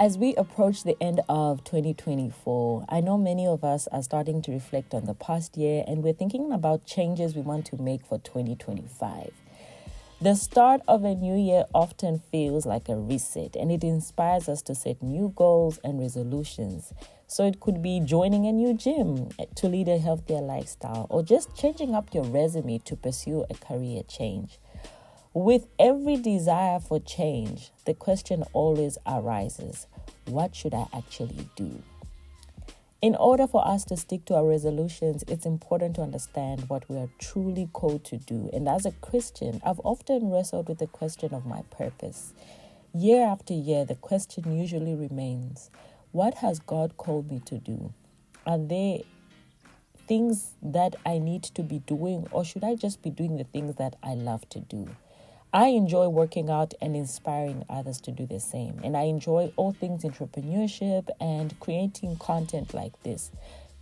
As we approach the end of 2024, I know many of us are starting to reflect on the past year and we're thinking about changes we want to make for 2025. The start of a new year often feels like a reset, and it inspires us to set new goals and resolutions. So it could be joining a new gym to lead a healthier lifestyle, or just changing up your resume to pursue a career change. With every desire for change, the question always arises, what should I actually do? In order for us to stick to our resolutions, it's important to understand what we are truly called to do. And as a Christian, I've often wrestled with the question of my purpose. Year after year, the question usually remains, what has God called me to do? Are there things that I need to be doing, or should I just be doing the things that I love to do? I enjoy working out and inspiring others to do the same. And I enjoy all things entrepreneurship and creating content like this.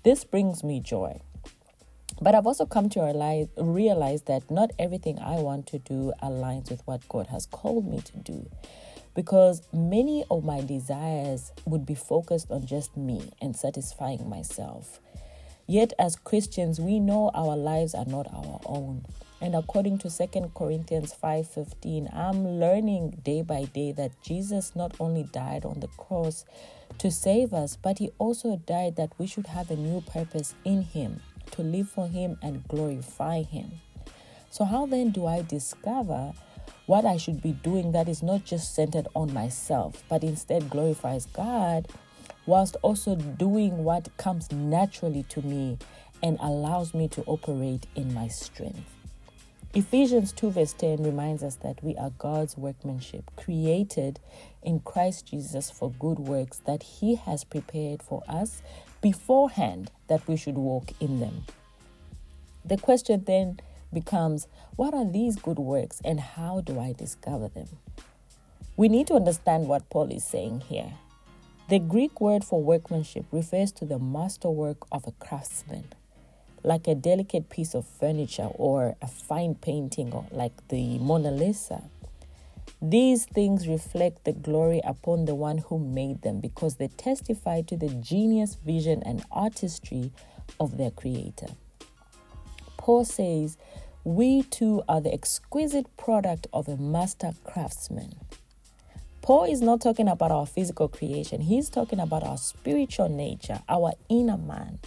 This brings me joy. But I've also come to realize that not everything I want to do aligns with what God has called me to do. Because many of my desires would be focused on just me and satisfying myself. Yet as Christians, we know our lives are not our own. And according to 2 Corinthians 5:15, I'm learning day by day that Jesus not only died on the cross to save us, but he also died that we should have a new purpose in him, to live for him and glorify him. So how then do I discover what I should be doing that is not just centered on myself, but instead glorifies God, whilst also doing what comes naturally to me and allows me to operate in my strength? Ephesians 2:10 reminds us that we are God's workmanship, created in Christ Jesus for good works that he has prepared for us beforehand that we should walk in them. The question then becomes, what are these good works and how do I discover them? We need to understand what Paul is saying here. The Greek word for workmanship refers to the masterwork of a craftsman, like a delicate piece of furniture or a fine painting, or like the Mona Lisa. These things reflect the glory upon the one who made them because they testify to the genius, vision, and artistry of their creator. Paul says, we too are the exquisite product of a master craftsman. Paul is not talking about our physical creation. He's talking about our spiritual nature, our inner man.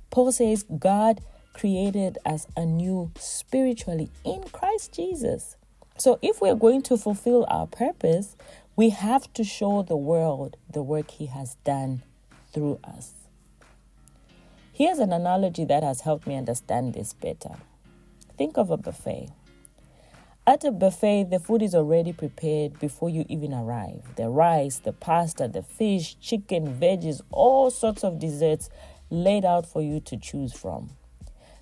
Paul says God created us anew spiritually in Christ Jesus. So if we're going to fulfill our purpose, we have to show the world the work he has done through us. Here's an analogy that has helped me understand this better. Think of a buffet. At a buffet, the food is already prepared before you even arrive. The rice, the pasta, the fish, chicken, veggies, all sorts of desserts laid out for you to choose from.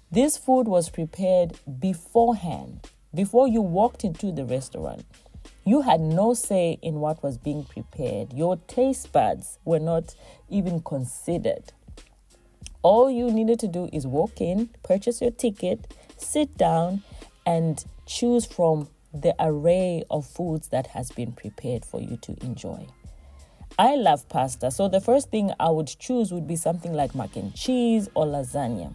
This food was prepared beforehand, before you walked into the restaurant. You had no say in what was being prepared. Your taste buds were not even considered. All you needed to do is walk in, purchase your ticket, sit down, and choose from the array of foods that has been prepared for you to enjoy. I love pasta, so the first thing I would choose would be something like mac and cheese or lasagna.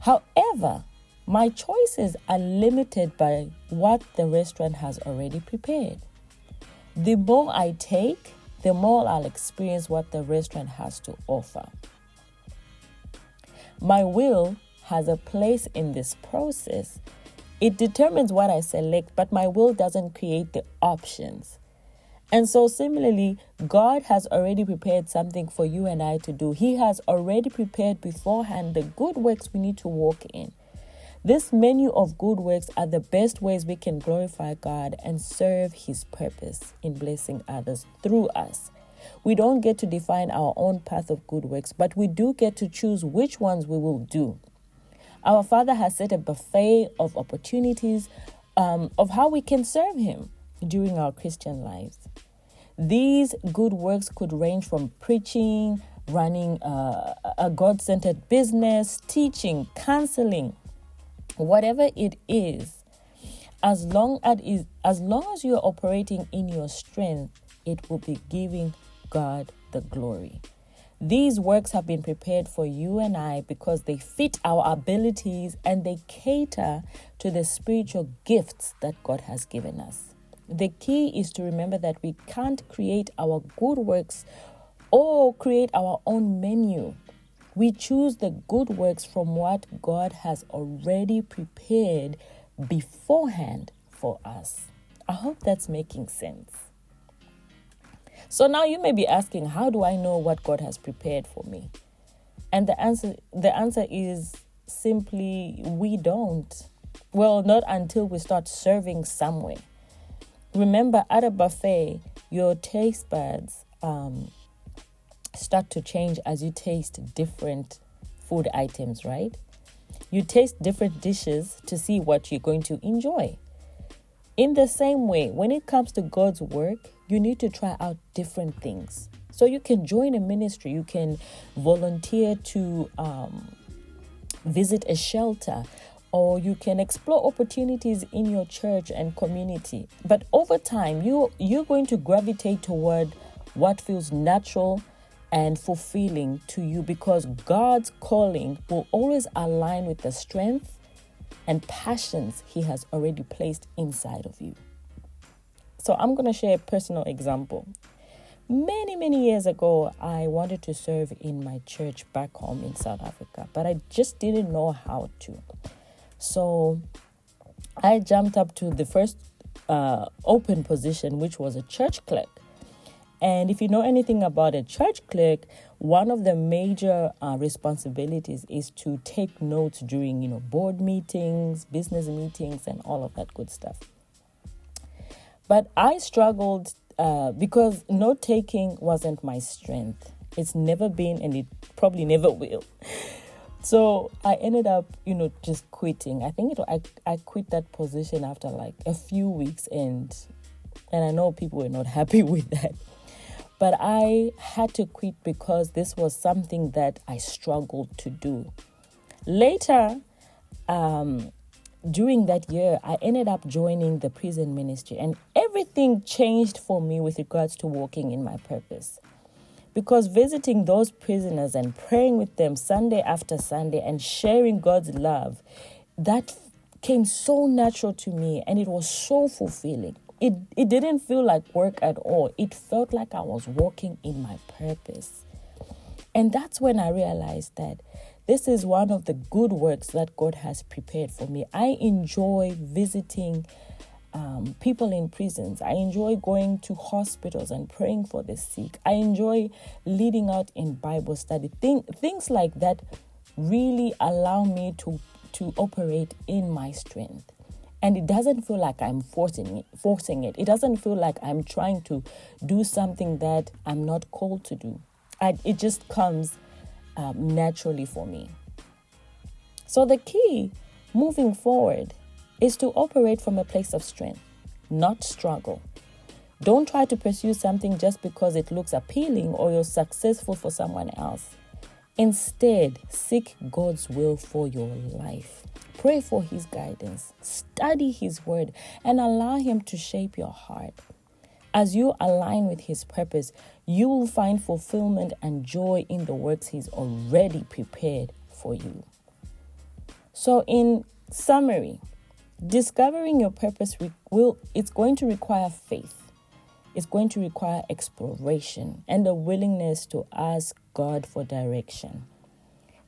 However, my choices are limited by what the restaurant has already prepared. The more I take, the more I'll experience what the restaurant has to offer. My will has a place in this process. It determines what I select, but my will doesn't create the options. And so similarly, God has already prepared something for you and I to do. He has already prepared beforehand the good works we need to walk in. This menu of good works are the best ways we can glorify God and serve his purpose in blessing others through us. We don't get to define our own path of good works, but we do get to choose which ones we will do. Our Father has set a buffet of opportunities of how we can serve him during our Christian lives. These good works could range from preaching, running a God-centered business, teaching, counseling, whatever it is. As long as you are operating in your strength, it will be giving God the glory. These works have been prepared for you and I because they fit our abilities and they cater to the spiritual gifts that God has given us. The key is to remember that we can't create our good works or create our own menu. We choose the good works from what God has already prepared beforehand for us. I hope that's making sense. So now you may be asking, how do I know what God has prepared for me? And the answer is simply, we don't. Well, not until we start serving somewhere. Remember, at a buffet, your taste buds start to change as you taste different food items, right? You taste different dishes to see what you're going to enjoy. In the same way, when it comes to God's work, you need to try out different things. So you can join a ministry, you can volunteer to visit a shelter, or you can explore opportunities in your church and community. But over time, you're going to gravitate toward what feels natural and fulfilling to you, because God's calling will always align with the strength and passions He has already placed inside of you. So I'm going to share a personal example. Many years ago, I wanted to serve in my church back home in South Africa, but I just didn't know how to. So I jumped up to the first open position, which was a church clerk. And if you know anything about a church clerk, one of the major responsibilities is to take notes during, board meetings, business meetings, and all of that good stuff. But I struggled because note-taking wasn't my strength. It's never been, and it probably never will. So I ended up, just quitting. I think I quit that position after like a few weeks, and I know people were not happy with that. But I had to quit because this was something that I struggled to do. Later, during that year, I ended up joining the prison ministry, and everything changed for me with regards to walking in my purpose. Because visiting those prisoners and praying with them Sunday after Sunday and sharing God's love, that came so natural to me, and it was so fulfilling. It didn't feel like work at all. It felt like I was walking in my purpose. And that's when I realized that this is one of the good works that God has prepared for me. I enjoy visiting people in prisons. I enjoy going to hospitals and praying for the sick. I enjoy leading out in Bible study. Things like that really allow me to operate in my strength. And it doesn't feel like I'm forcing it. It doesn't feel like I'm trying to do something that I'm not called to do. It just comes naturally for me. So the key moving forward is to operate from a place of strength, not struggle. Don't try to pursue something just because it looks appealing or you're successful for someone else. Instead, seek God's will for your life. Pray for His guidance, study His word, and allow Him to shape your heart. As you align with His purpose, you will find fulfillment and joy in the works He's already prepared for you. So in summary, discovering your purpose it's going to require faith. It's going to require exploration and a willingness to ask God for direction.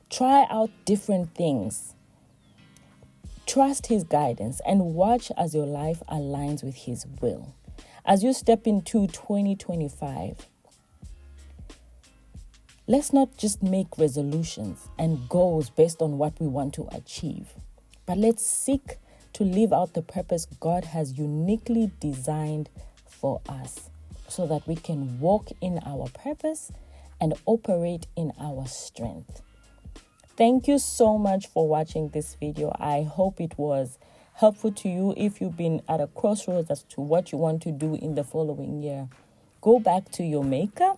Try out different things. Trust His guidance and watch as your life aligns with His will. As you step into 2025, let's not just make resolutions and goals based on what we want to achieve, but let's seek to live out the purpose God has uniquely designed for us so that we can walk in our purpose and operate in our strength. Thank you so much for watching this video. I hope it was helpful to you. If you've been at a crossroads as to what you want to do in the following year, go back to your Maker,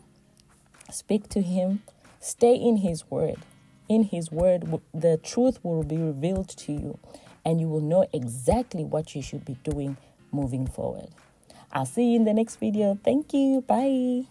speak to Him, stay in His word. In His word, the truth will be revealed to you, and you will know exactly what you should be doing moving forward. I'll see you in the next video. Thank you. Bye.